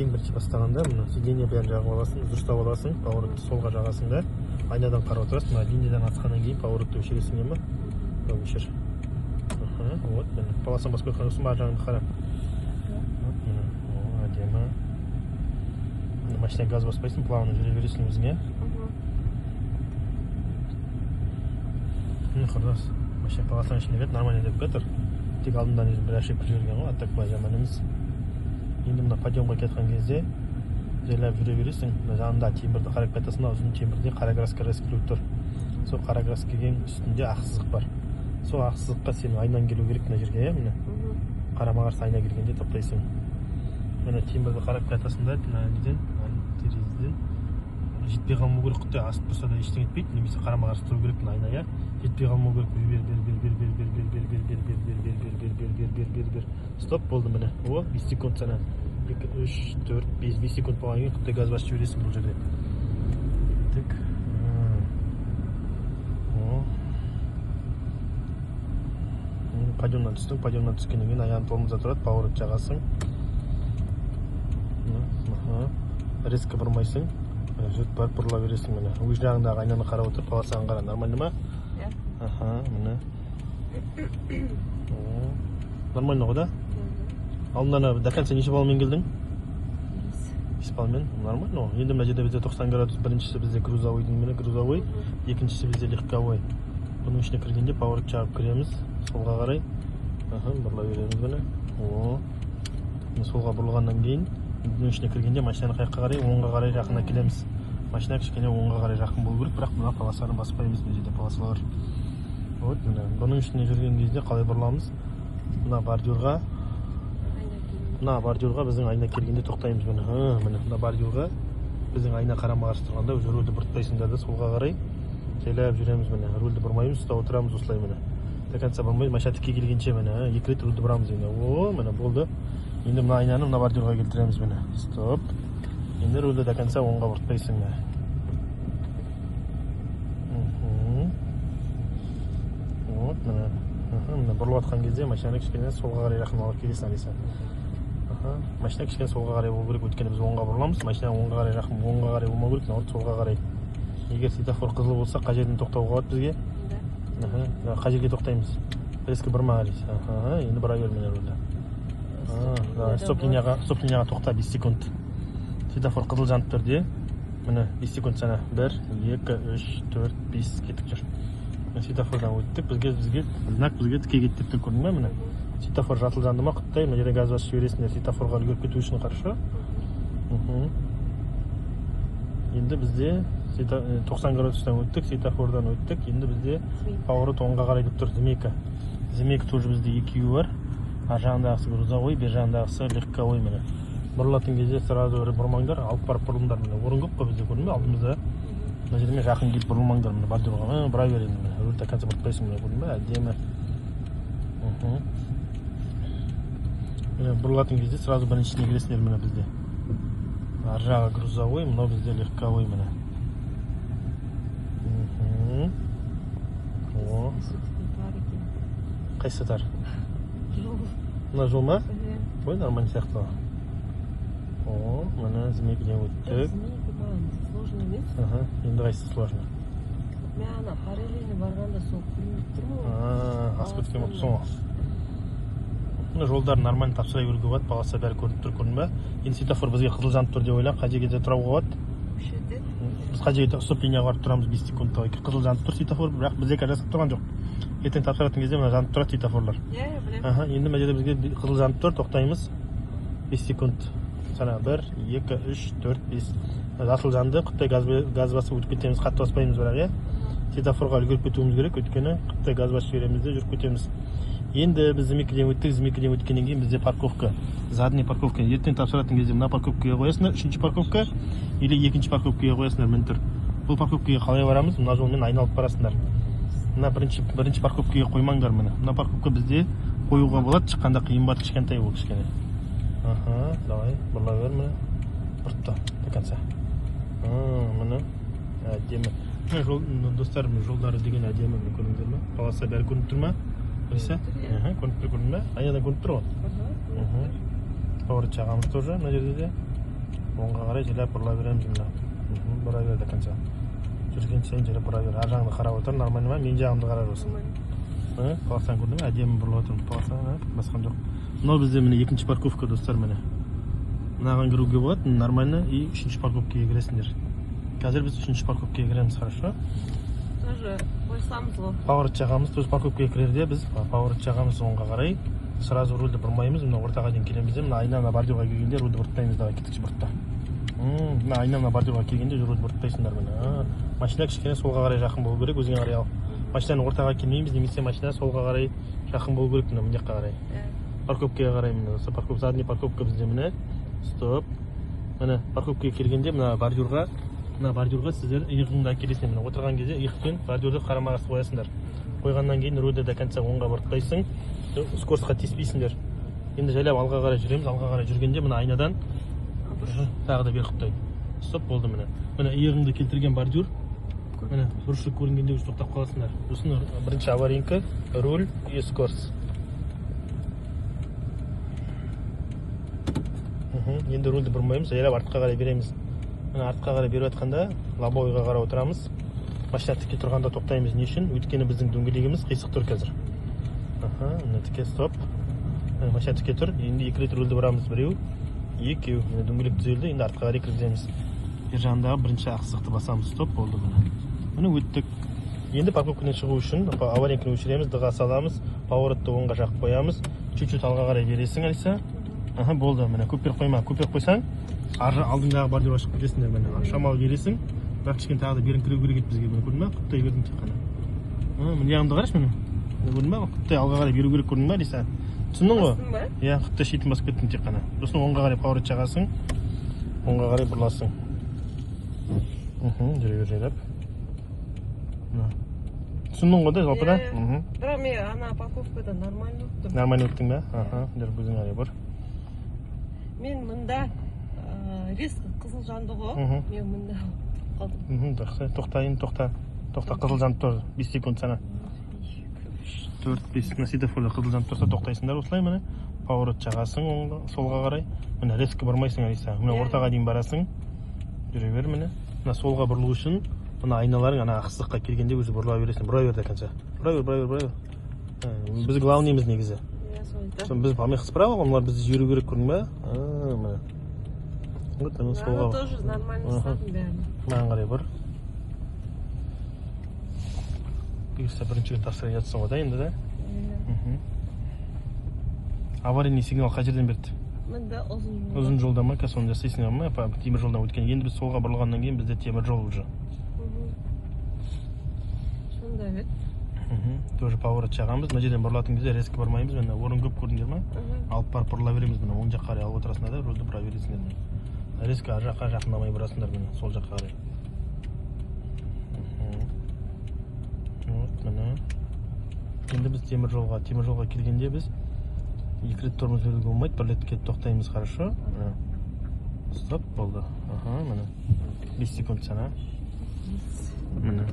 ең бірінші бастағанда мына сиденье бәрін жағып аласың, дұрыстап аласың, поворотты солға жағасың да, айнадан қарап отырасың. Мына линиядан асқаннан кейін поворотты өшіресің ема. Өшір. Вот, міне. Полосан басып қойған жоқсың ба, ар жағыңды қара. Әдемі. Машина газ баспайсың, плавно жүре бересің өзіңе. Құрдас, машина полосан ішінде бет, нормально деп кетір. Тек алдымдан бір ашып жүрген ғой, аттак былай жаман емес. Енді мына подъемға кеткен кезде жайлап жүре бересің. Жанында темірді қарап кетесің, ұзын темірде қара краска келіп тұр. Сол қара краска келген үстінде ақ сызық бар. Сол ақ сызыққа сен айнаң келу керек мына жерге, міне. Қарама-қарсы айна келгенде тоқтайсың. Міне темірді қарап кетесің да, терезеден жетпей қалмау керек, құттай асып тұрса да ештеңе етпейді, немесе қарама-қарсы тұру керек айна, жетпей қалмау керек. Бер. Стоп, болды міне. О, 5 секунд сана. 2, 3, 4, 5 секунд болған кейін құттай газ басып жібересің бұл жерде. Так. Подъемнан түстің, подъемнан түскеннен кейін аяғың тормозда тұрады, поворот жағасың. Резко бұрмайсың. Жүріп барып бұрыла бересің міне. Өз жағындағы айнаны қарап отыр, полосаға қара. Нормально ма? Міне. Нормально ғой да? Алдынан до конца неше балмен келдің? 5 балмен. Нормально. Енді мына жерде бізде 90 градус. Біріншісі бізде грузовойдың міне, грузовой. Екіншісі бізде легковой. Бұның ішіне кіргенде поворот жағып кіреміз. Солға қарай. Бұрыла береміз міне. Солға бұрылғаннан кейін бұның ішіне кіргенде машинаны қайыққа қарай, оңға қарай жақына келеміз. Машина кішкене оңға қарай жақын болу керек, бірақ мына полосаны баспаймыз, мына жерде полосалар. Вот, міне. Бұның ішіне жүрген кезде қалай бұрыламыз? Мына бордюрға біздің айна келгенде тоқтаймыз міне. Мына бордюрға біздің айна қарама-қарсы тұрғанда өз рөлді бұртпайсыңдар да солға қарай жайлап жүреміз міне. Рөлді бұрмаймыз, ұстап отырамыз осылай міне. До конца бұрмаймыз, машина тікке келгенше міне. 2 рет рөлді бұрамыз енді. Міне болды. Енді мына айнаны мына бордюрға келтіреміз міне. Стоп. Енді рөлді до конца оңға бұртпайсың міне. Вот міне. Міне бұрылып атқан кезде машинаны кішкене солға қарай жақын алып келесің Алиса. Машина кішкене солға қарай болу керек, өйткені біз оңға бұрыламыз. Машина оңға қарай жақын, оңға қарай болмау керек, наоборот солға қарай. Егер светофор қызыл болса, қай жерден тоқтауға болады бізге? Қай жерге тоқтаймыз? Резко бұрма Алиса. Енді бұра бер міне рөлді. Стоп линияға тоқта 5 секунд. Светофор қызыл жанып тұр де. Міне 5 секунд сана. 1, 2, 3, 4, 5 кетіп жүр. Светофордан өттік, бізге знак бізге тіке кетіп тұр, көрдің бе міне? Светофор жатыл жанды ма құттай, мына жерде газ басып жібересіңдер, светофорға үлгеріп кету үшін хорошо. Енді бізде 90 градустан өттік, светофордан өттік. Енді бізде поворот оңға қарай деп тұр, змейка. Змейка тоже бізде екеуі бар. Ар жағындағысы грузовой, бер жағындағысы легковой міне. Бұрылатын кезде сразу бұрмаңдар, алып барып бұрылыңдар міне. Орын көп қой бізде, көрдің бе? Алдымызда. Мына жерге жақын келіп бұрылмаңдар міне, бордюрға. Бұра берейін міне. Рөлді до конца бұртпайсың міне, көрдің бе? Әдемі. Бұрылатын кезде сразу біріншісіне келесіңдер міне бізде. Ар жағы грузовой, мынау бізде легковой міне. Қайсы тар? Мына жол ма? Ой, нормально сияқты. Мына змейкіден өттік. Сложно емес? Енді қайсы сложно? Мен ана параллельно барғанда сол көрініп тұрмын. Асып өткен болыпсың ғой. Мына жолдар нормально тапсыра беруге болады, полоса бәрі көрініп тұр, көрдің бе? Енді светофор бізге қызыл жанып тұр деп ойлап, қай жерге тұруға болады? Біз қай жерге стоп линияға барып тұрамыз 5 секундқа. Қызыл жанып тұр светофор, бірақ бізде қазір жасап тұрған жоқ. Ертең тапсыратын кезде мына жанып тұрады светофорлар. Білем. Енді мына жерде бізге қызыл жанып тұр, тоқтаймыз. 5 секунд. Сана 1, 2, 3, 4, 5. Жасыл жанды, құттай газ басып өтіп кетеміз, қатты баспаймыз бірақ, светофорға үлгеріп кетуіміз керек, өйткені құттай газ басып жібереміз де жүріп кетеміз. Енді біз змейкіден өткеннен кейін бізде парковка, задний парковка. Ертең тапсыратын кезде мына парковкаға қоясыңдар, 3-ші парковка или 2-ші парковкаға қоясыңдар міне тұр. Бұл парковкаға қалай барамыз? Мына жолмен айналып барасыңдар. Мына бірінші парковкаға қоймаңдар міне. Мына парковка бізде қоюға болады, шыққанда қиын бар, кішкентай ол кішкене. Давай, бұрыла бер міне. Бұртта до конца. Міне әдемі. Достар, жолдары деген әдемі, көрдіңдер ме? Полоса бәрі көрініп тұр ма? Алиса? Көрініп тұр, көрдің бе? Айнадан көрініп тұр ғой. Поворот жағамыз тоже мына жерде де. оңға қарай жайлап бұрыла береміз мына. Бұра бер до конца. Жүрген сайын жайлап бұра бер. Ар жағыңды қарап отыр, нормально ма? Мен жағымды қарап отырсың. Қаласаң көрдің бе? Әдемі бұрылып отырмын. Қаласаң, басқан жоқ. Мынау бізде міне екінші парковка достар міне. Мынаған кіруге болады, нормально, и үшінші парковкаға кіресіңдер. Қазір біз үшінші парковкаға кіреміз, хорошо? Тоже қойсамыз ғой. Поворот жағамыз, тоже парковкаға кірерде біз поворот жағамыз оңға қарай. Сразу рульді бұрмаймыз, мына ортаға дейін келеміз де, мына айнана бордюрға келгенде рульді бұртпаймыз, давай кетікші бұртта. Мына айнана бордюрға келгенде рульді бұртпайсыңдар міне. Машина кішкене солға қарай жақын болу керек, өзіңе қарай ал. Машинаның ортаға келмейміз, немесе машина солға қарай жақын болу керек, мына жаққа қарай. Парковкаға қарай міне, осы задний парковка бізде міне. Стоп. Міне парковкаға келгенде мына бордюрға сіздер иығыңды әкелесіңдер. Міне отырған кезде иықпен бордюрды қарама-қарсы қоясыңдар. Қойғаннан кейін рульді до конца оңға бұртпайсың. Скоростьқа теспейсіңдер. Енді жайлап алға қарай жүреміз. Алға қарай жүргенде мына айнадан тағы да бер құптай. Стоп, болды міне. Міне иығыңды келтірген бордюр. Міне бұрышты көрінгенде өзі тоқтап қаласыңдар. Сосын бірінші аварийка, руль и скорость. Енді рульді бұрмаймыз, жайлап артқа қарай береміз. Міне артқа қарай беріп жатқанда лобовойға қарап отырамыз. Машина тіке тұрғанда тоқтаймыз. Не үшін? Өйткені біздің дөңгелегіміз қисық тұр қазір. Міне тіке стоп. Машина тіке тұр. Енді екі рет рульді бұрамыз. Біреу, екеу. Міне дөңгелек түзелді. Енді артқа қарай кіргіземіз. Бер жағындағы бірінші ақсықты басамыз. Стоп, болды міне. Міне өттік. Енді парковкадан шығу үшін аварийканы өшіреміз, дыға саламыз, поворотты оңға жақып қоямыз. Чуть-чуть алға қарай бересің, Алиса. Болды, міне көп беріп қойма. Көп беріп қойсаң, алдыңдағы бордюрға шығып кетесіңдер міне. Шамалы бересің. Бірақ кішкене тағы да берін кіру керек еді бізге. Міне көрдің бе? Құптай бердім тек қана. Міне жағымды қарашы міне. Көрдің бе? Құптай алға қарай беру керек, көрдің бе, Алиса? Түсіндің ғой? Иә, құптай шетін басып кеттім тек қана. Сосын оңға қарай поворот жағасың. Оңға қарай бұрыласың. Жүре бер жайлап. Түсіндің ғой да, жалпы да? Бірақ мен ана парковкада нормально өттім. Нормально өттің бе? Жүр көзің қарай бұр. Мен мұнда резко қызыл жанды ғой. Мен мұнда қалдым. Тоқтайын, тоқта қызыл жанды тұр. 5 секунд сана. 4-5 на светофорда қызыл жанды тұрса тоқтайсыңдар осылай міне. Поворот жағасың солға қарай. Міне резко бұрмайсың, Алиса. Міне ортаға дейін барасың. Жүре бер міне. Мына солға бұрылу үшін мына айналарың ана ақсыққа келгенде өзі бұрыла бересің. Бұра бер до конца. Бұра бер. Біз главныймыз негізі. Біз помеха справа, олар бізді жүру керек, көрдің бе? Міне. Вот ана солға. Ана тоже нормально садым бәрін. Маған қарай бұр. Бұйырса бірінші күн тапсырып жатсың ғой да енді да? Аварийный сигнал қай жерден берді? Мында ұзын жол. Ұзын жолда ма? Қазір оны жасайсың ма? Темір жолдан өткен. Енді біз солға бұрылғаннан кейін бізде темір жол уже. Сонда бет. Тоже поворот жағамыз. Мына жерден бұрылатын кезде резко бұрмаймыз. Міне орын көп көрдіңдер ма? Алып барып бұрыла береміз. Міне оң жаққа қарай алып отырасыңдар да, рульді бұра бересіңдер. Резко ар жаққа жақындамай бұрасыңдар міне, сол жаққа қарай. Міне. Енді біз темір жолға келгенде біз екі рет тормоз беруге болмайды, бір рет кетіп тоқтаймыз, хорошо? Стоп, болды. Міне. 5 секунд сана. Міне.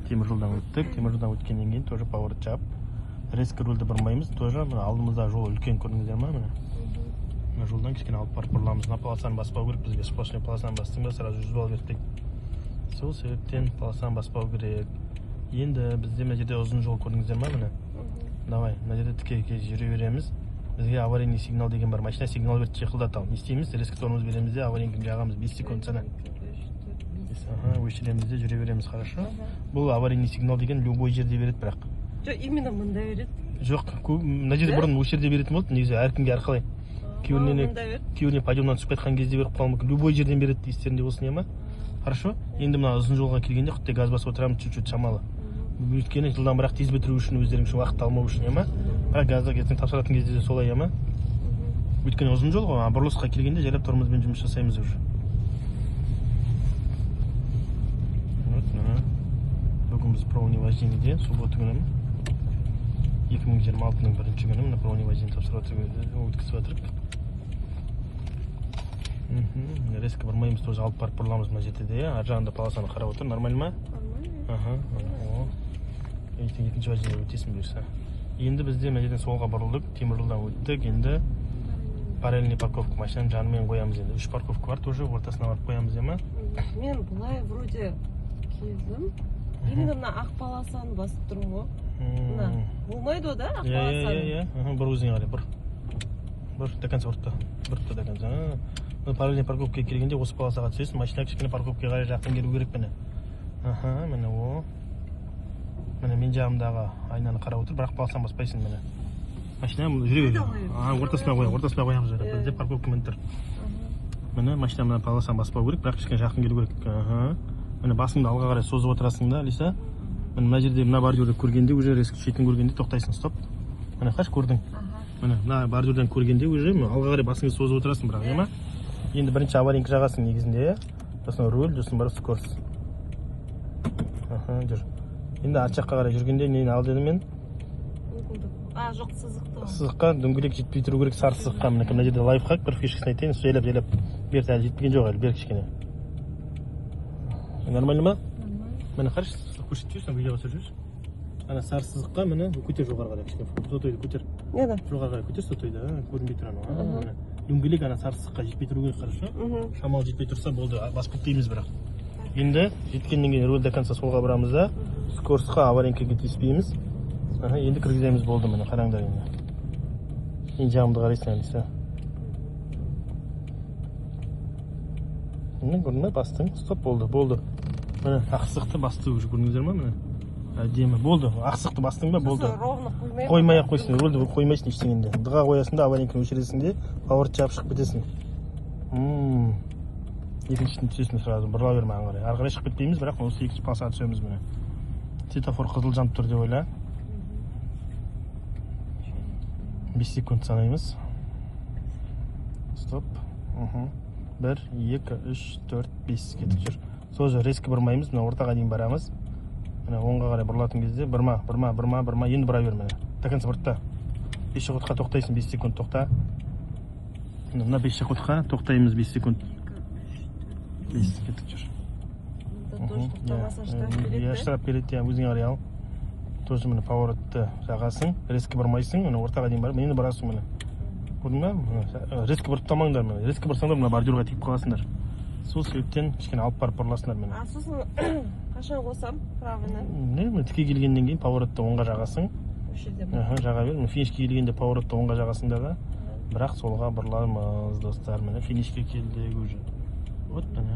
Темір жолдан өттік. Темір жолдан өткеннен кейін тоже поворот жағып. Резко рульді бұрмаймыз, тоже алдымызда жол үлкен көрдіңіздер ма? Мына жолдан кішкене алып барып бұрыламыз. Мына полосаны баспау керек бізге. Сплошной полосаны бастың ба, сразу 100 балл берді. Сол себептен полосаны баспау керек. Енді бізде мына жерде ұзын жол көрдіңіздер ма? Міне. Давай, мына жерде тіке жүре береміз. Бізге аварийный сигнал деген бар. Машина сигнал берді, чехылдатып ал. Не істейміз? Резко тормоз береміз де, аварийканы жағамыз. 5 секунд сана. Өшіреміз де жүре береміз, хорошо? Бұл аварийный сигнал деген любой жерде береді бірақ. Жоқ, именно мұнда береді. Жоқ, мына жерде бұрын осы жерде беретін болды, негізі әркімге әрқалай. Кейбіріне подъемнан түсіп қайтқан кезде беріп қалуы мүмкін. Любой жерден береді, естерінде болсын, ема? Хорошо? Енді мына ұзын жолға келгенде құттай газ басып отырамыз, чуть-чуть шамалы. Өйткені жылдан бірақ тез бітіру үшін, өздерің үшін уақыт алмау үшін, ема? Бірақ газды ертең тапсыратын кезде де солай, ема? Өйткені ұзын жол ғой, бұрылысқа келгенде жайлап тормозбен жұмыс жасаймыз уже. Бүгін біз правовое вождениеде, суббота күні 2026-ның бірінші күні мына правовое вождение өткізіп жатырық. Резко бұрмаймыз, тоже алып барып бұрыламыз мына жерде де, ар жағында полосаны қарап отыр, нормаль ма? Нормаль. Екінші вождение өтесің бұйырса. Енді бізде мына жерден солға бұрылдық, темір жолдан өттік, енді параллельный парковка машинаны жанымен қоямыз енді. 3 парковка бар тоже, ортасына барып қоямыз ема. Мен бұлай вроде келдім. Енді мына ақ полосаны басып тұрмын ғой. Мына болмайды о да ақ полосаны. Бір өзіңе қарай, бір до конца ұртта. Бір до конца. Параллельный парковкаға келгенде осы полосаға түсесің, машина кішкене парковкаға қарай жақын келу керек міне. Міне о. Міне мен жағымдағы айнаны қарап отыр, бірақ полосаны баспайсың міне. Машина жүре береді. Ортасына қоямыз енді. Бізде парковкамен тұр. Міне машина мына полосаны баспау керек, бірақ кішкене жақын келу керек. Міне басыңды алға қарай созып отырасың да, Лиса. Мына жерде мына бордюрды көргенде уже резко шетін көргенде тоқтайсың, стоп. Міне қаш көрдің. Міне мына бордюрдан көргенде уже алға қарай басыңды созып отырасың, бірақ ема. Енді бірінші аварийный жағасың негізінде, сосын руль, сосын барып скорость. Жүр. Енді арт жаққа қарай жүргенде нені ал дедім мен? Жоқ, сызықты. Сызыққа дөңгелек жетпей тұру керек, сары сызыққа. Мына жерде лайфхак, бір фишкасын айтайын, сөйлеп берді әлі жетпеген жоқ әлі, бер кішкене. Нормально ма? Міне қараш, көрсетіп жүрсің, видеоға түсіріп жүрсің. Ана сары сызыққа міне көтер жоғары қарай кішкене. Сотойды көтер. Нені? Жоғары қарай көтер сотойды, көрінбей тұр анау. Дөңгелек ана сары сызыққа жетпей тұру керек, қарашы. Шамал жетпей тұрса болды, басып кетпейміз бірақ. Енді жеткеннен кейін рөль до конца солға барамыз да, скоростьқа аварийкаға тиіспейміз. Енді кіргіземіз болды міне, қараңдар енді. Енді жағымды қарайсың әлісі. Міне көрдің бе, бастың, стоп болды. Міне ақсықты басты уже көрдіңіздер ма міне? Әдемі болды, ақсықты бастың ба болды. Қоймай-ақ қойсын, рөлді қоймайсың ештеңінде. Дыға қоясың да, аварийканы өшіресің де, поворот жабып шығып кетесің. Екіншісін түсесің сразу, бұрыла берме ары қарай. Ары қарай шығып кетпейміз, бірақ осы екінші полосаға түсеміз міне. Светофор қызыл жанып тұр деп ойла. 5 секунд санаймыз. Стоп. 1, 2, 3, 4, 5 кетіп жүр. Сол жер резко бұрмаймыз, мына ортаға дейін барамыз. Міне оңға қарай бұрылатын кезде бұрма, енді бұра бер міне. До конца бұртта. Пешеходқа тоқтайсың, 5 секунд тоқта. Мына пешеходқа тоқтаймыз 5 секунд. 5 кетіп жүр. Штраф береді, өзіңе қарай ал. Тоже міне поворотты жағасың, резко бұрмайсың, міне ортаға дейін барып, енді бұрасың міне. Көрдің ба? Резко бұрып тамаңдар міне. Резко бұрсаңдар мына бордюрға тиіп қаласыңдар. Сол себептен кішкене алып барып бұрыласыңдар міне. Сосын қашан қосам правыны? Не, тіке келгеннен кейін поворотты оңға жағасың. Жаға бер. Финишке келгенде поворотты оңға жағасыңдар да. Бірақ солға бұрыламыз достар міне. Финишке келдік уже. Вот міне.